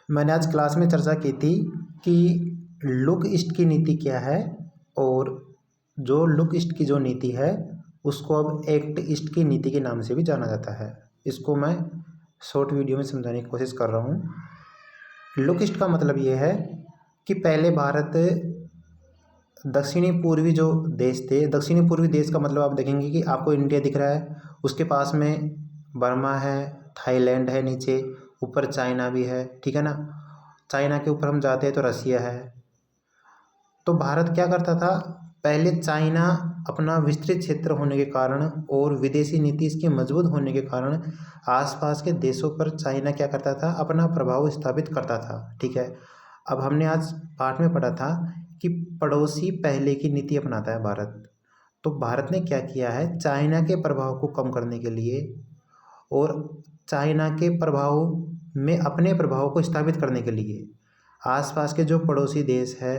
मैंने आज क्लास में चर्चा की थी कि लुक ईस्ट की नीति क्या है और जो लुक ईस्ट की जो नीति है उसको अब एक्ट ईस्ट की नीति के नाम से भी जाना जाता है। इसको मैं शॉर्ट वीडियो में समझाने की कोशिश कर रहा हूँ। लुक ईस्ट का मतलब ये है कि पहले भारत दक्षिणी पूर्वी जो देश थे, दक्षिणी पूर्वी देश का मतलब आप देखेंगे कि आपको इंडिया दिख रहा है, उसके पास में बर्मा है, थाईलैंड है, नीचे ऊपर चाइना भी है, ठीक है ना। चाइना के ऊपर हम जाते हैं तो रसिया है। तो भारत क्या करता था, पहले चाइना अपना विस्तृत क्षेत्र होने के कारण और विदेशी नीति इसकी मजबूत होने के कारण आसपास के देशों पर चाइना क्या करता था, अपना प्रभाव स्थापित करता था, ठीक है। अब हमने आज पाठ में पढ़ा था कि पड़ोसी पहले की नीति अपनाता है भारत। तो भारत ने क्या किया है, चाइना के प्रभाव को कम करने के लिए और चाइना के प्रभाव में अपने प्रभाव को स्थापित करने के लिए आसपास के जो पड़ोसी देश है,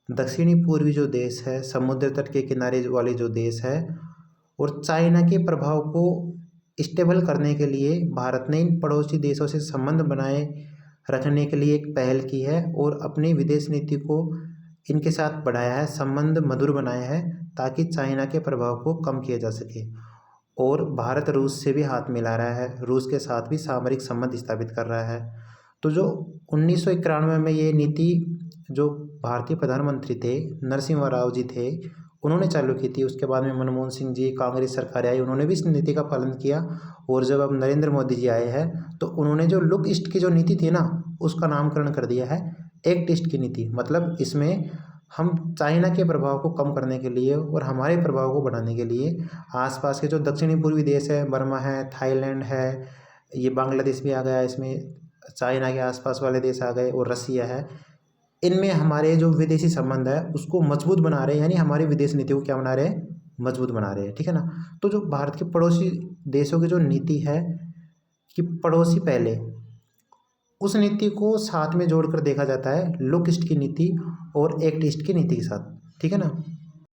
दक्षिणी पूर्वी जो देश है, समुद्र तट के किनारे वाले जो देश है, और चाइना के प्रभाव को स्टेबल करने के लिए भारत ने इन पड़ोसी देशों से संबंध बनाए रखने के लिए एक पहल की है और अपनी विदेश नीति को इनके साथ बढ़ाया है, संबंध मधुर बनाया है ताकि चाइना के प्रभाव को कम किया जा सके। और भारत रूस से भी हाथ मिला रहा है, रूस के साथ भी सामरिक संबंध स्थापित कर रहा है। तो जो 1991 में ये नीति जो भारतीय प्रधानमंत्री थे नरसिम्हा राव जी थे, उन्होंने चालू की थी। उसके बाद में मनमोहन सिंह जी, कांग्रेस सरकार आई, उन्होंने भी इस नीति का पालन किया। और जब अब नरेंद्र मोदी जी आए हैं तो उन्होंने जो लुक ईस्ट की जो नीति थी ना, उसका नामकरण कर दिया है एक्ट ईस्ट की नीति। मतलब इसमें हम चाइना के प्रभाव को कम करने के लिए और हमारे प्रभाव को बढ़ाने के लिए आसपास के जो दक्षिणी पूर्वी देश है, बर्मा है, थाईलैंड है, ये बांग्लादेश भी आ गया इसमें, चाइना के आसपास वाले देश आ गए, और रसिया है, इनमें हमारे जो विदेशी संबंध है उसको मजबूत बना रहे हैं, यानी हमारी विदेश नीति को क्या बना रहे हैं, मजबूत बना रहे हैं, ठीक है ना। तो जो भारत के पड़ोसी देशों की जो नीति है कि पड़ोसी पहले, उस नीति को साथ में जोड़कर देखा जाता है लुक ईस्ट की नीति और एक्ट ईस्ट की नीति के साथ, ठीक है ना।